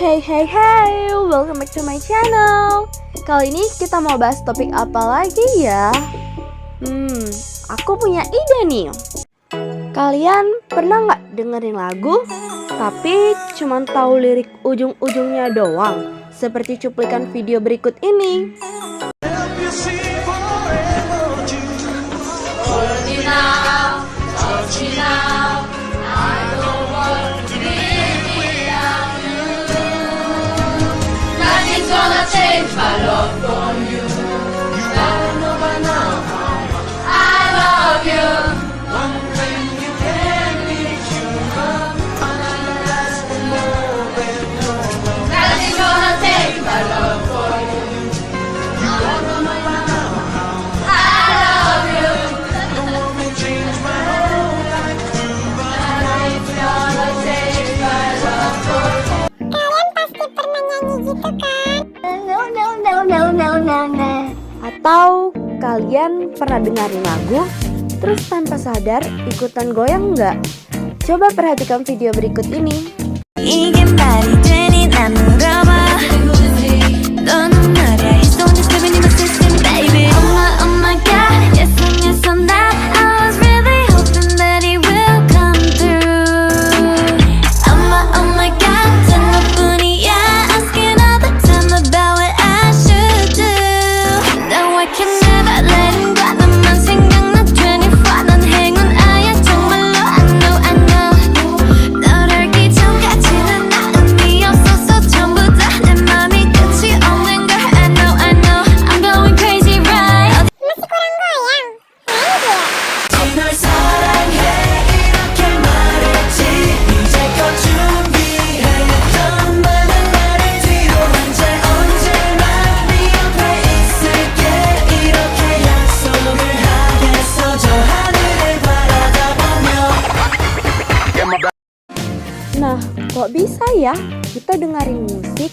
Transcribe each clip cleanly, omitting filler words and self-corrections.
Hey, welcome back to my channel. Kali ini kita mau bahas topik apa lagi ya? Aku punya ide nih. Kalian pernah nggak dengerin lagu, tapi cuma tahu lirik ujung-ujungnya doang? Seperti cuplikan video berikut ini. Atau kalian pernah dengerin lagu, terus tanpa sadar ikutan goyang nggak? Coba perhatikan video berikut ini. Nah, kok bisa ya kita dengerin musik,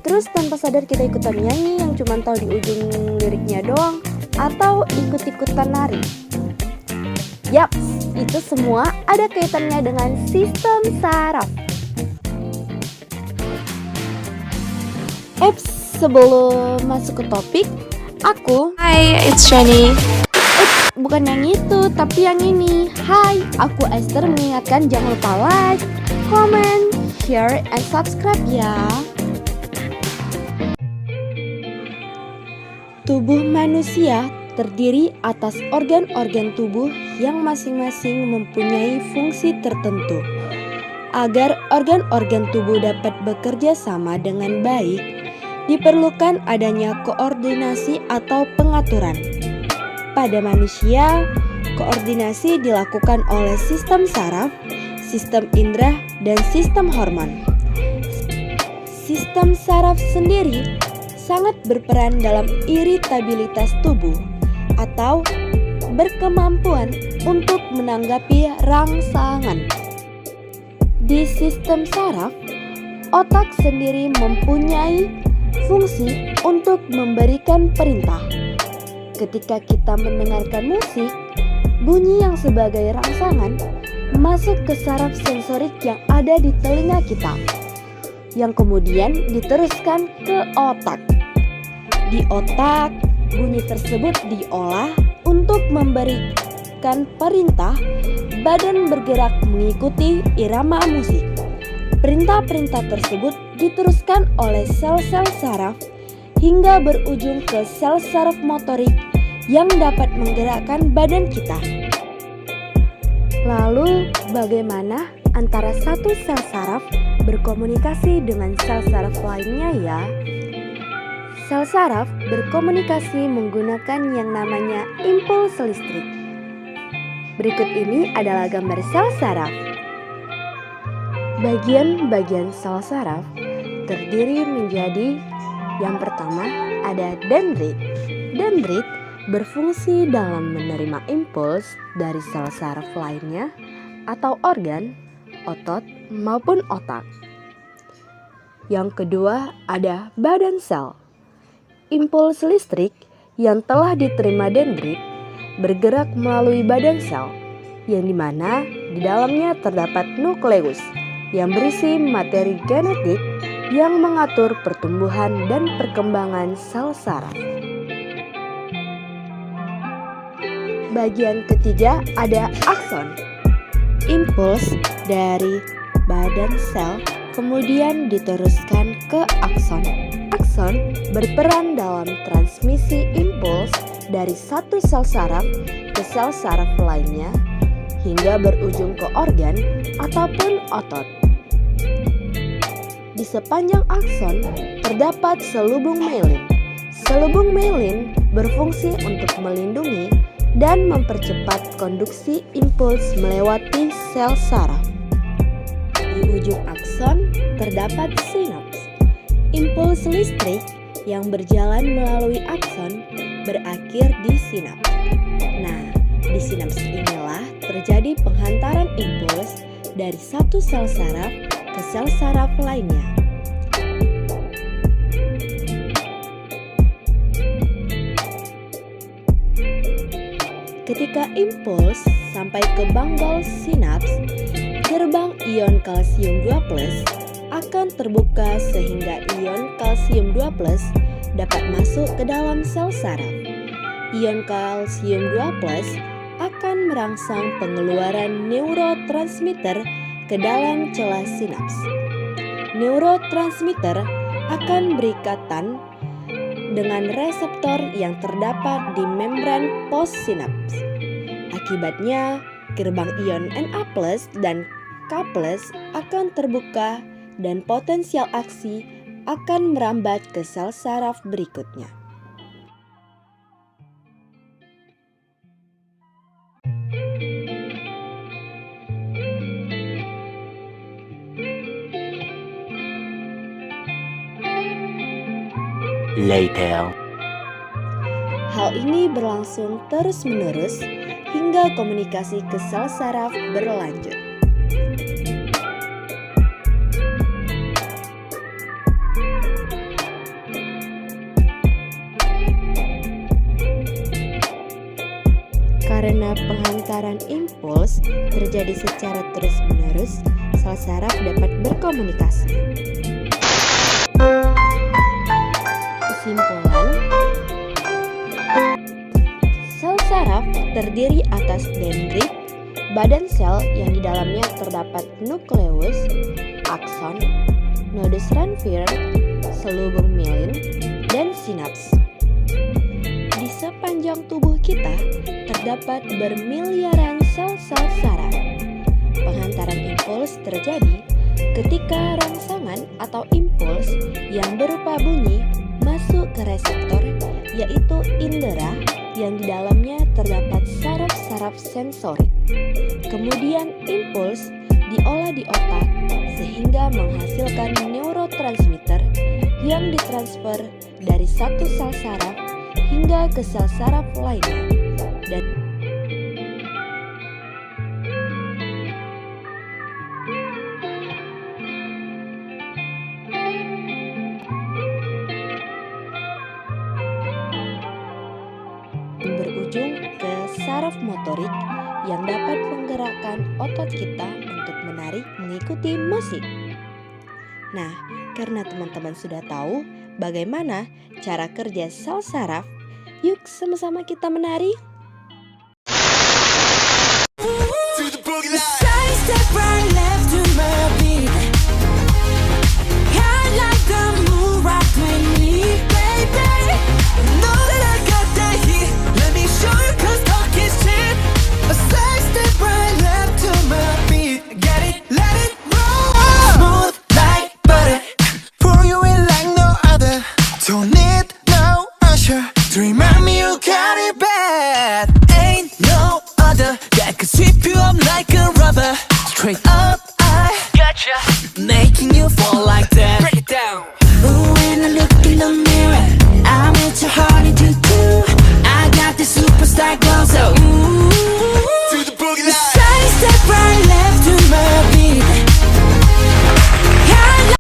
terus tanpa sadar kita ikutan nyanyi yang cuma tahu di ujung liriknya doang, atau ikut-ikutan nari? Yaps, itu semua ada kaitannya dengan sistem saraf. Sebelum masuk ke topik, Hi, it's Shani. bukan yang itu, tapi yang ini. Hai, aku Esther mengingatkan jangan lupa like, comment, share, and subscribe ya. Tubuh manusia terdiri atas organ-organ tubuh yang masing-masing mempunyai fungsi tertentu. Agar organ-organ tubuh dapat bekerja sama dengan baik, diperlukan adanya koordinasi atau pengaturan. Pada manusia, koordinasi dilakukan oleh sistem saraf, sistem indera, dan sistem hormon. Sistem saraf sendiri sangat berperan dalam iritabilitas tubuh atau berkemampuan untuk menanggapi rangsangan. Di sistem saraf, otak sendiri mempunyai fungsi untuk memberikan perintah. Ketika kita mendengarkan musik, bunyi yang sebagai rangsangan masuk ke saraf sensorik yang ada di telinga kita, yang kemudian diteruskan ke otak. Di otak, bunyi tersebut diolah untuk memberikan perintah badan bergerak mengikuti irama musik. Perintah-perintah tersebut diteruskan oleh sel-sel saraf hingga berujung ke sel saraf motorik yang dapat menggerakkan badan kita. Lalu, bagaimana antara satu sel saraf berkomunikasi dengan sel saraf lainnya ya? Sel saraf berkomunikasi menggunakan yang namanya impuls listrik. Berikut ini adalah gambar sel saraf. Bagian-bagian sel saraf terdiri menjadi yang pertama ada dendrit. Dendrit berfungsi dalam menerima impuls dari sel saraf lainnya atau organ, otot, maupun otak. Yang kedua ada badan sel. Impuls listrik yang telah diterima dendrit bergerak melalui badan sel, yang dimana di dalamnya terdapat nukleus yang berisi materi genetik yang mengatur pertumbuhan dan perkembangan sel saraf. Bagian ketiga ada akson. Impuls dari badan sel kemudian diteruskan ke akson. Akson berperan dalam transmisi impuls dari satu sel saraf ke sel saraf lainnya hingga berujung ke organ ataupun otot. Di sepanjang akson terdapat selubung myelin. Selubung myelin berfungsi untuk melindungi dan mempercepat konduksi impuls melewati sel saraf. Di ujung akson terdapat sinaps. Impuls listrik yang berjalan melalui akson berakhir di sinaps. Nah, di sinaps inilah terjadi penghantaran impuls dari satu sel saraf ke sel saraf lainnya. Ketika impuls sampai ke bangkol sinaps, gerbang ion kalsium 2+ akan terbuka sehingga ion kalsium 2+ dapat masuk ke dalam sel saraf. Ion kalsium 2+ akan merangsang pengeluaran neurotransmitter ke dalam celah sinaps. Neurotransmitter akan berikatan dengan reseptor yang terdapat di membran postsinaps. Akibatnya, gerbang ion Na+ dan K+ akan terbuka dan potensial aksi akan merambat ke sel saraf berikutnya. Later. Hal ini berlangsung terus-menerus hingga komunikasi ke sel saraf berlanjut. Karena penghantaran impuls terjadi secara terus-menerus, sel saraf dapat berkomunikasi. Kesimpulan, sel saraf terdiri atas dendrit, badan sel yang di dalamnya terdapat nukleus, akson, nodus Ranvier, selubung myelin, dan sinaps. Di sepanjang tubuh kita terdapat bermiliaran sel-sel saraf. Penghantaran impuls terjadi ketika rangsangan atau impuls yang berupa bunyi masuk ke reseptor, yaitu indera yang di dalamnya terdapat saraf-saraf sensorik. Kemudian impuls diolah di otak sehingga menghasilkan neurotransmitter yang ditransfer dari satu sel saraf hingga ke sel saraf lainnya. Dan berujung ke saraf motorik yang dapat menggerakkan otot kita untuk menari mengikuti musik. Nah, karena teman-teman sudah tahu bagaimana cara kerja sel saraf, yuk sama-sama kita menari. Straight up, I gotcha, making you fall like that.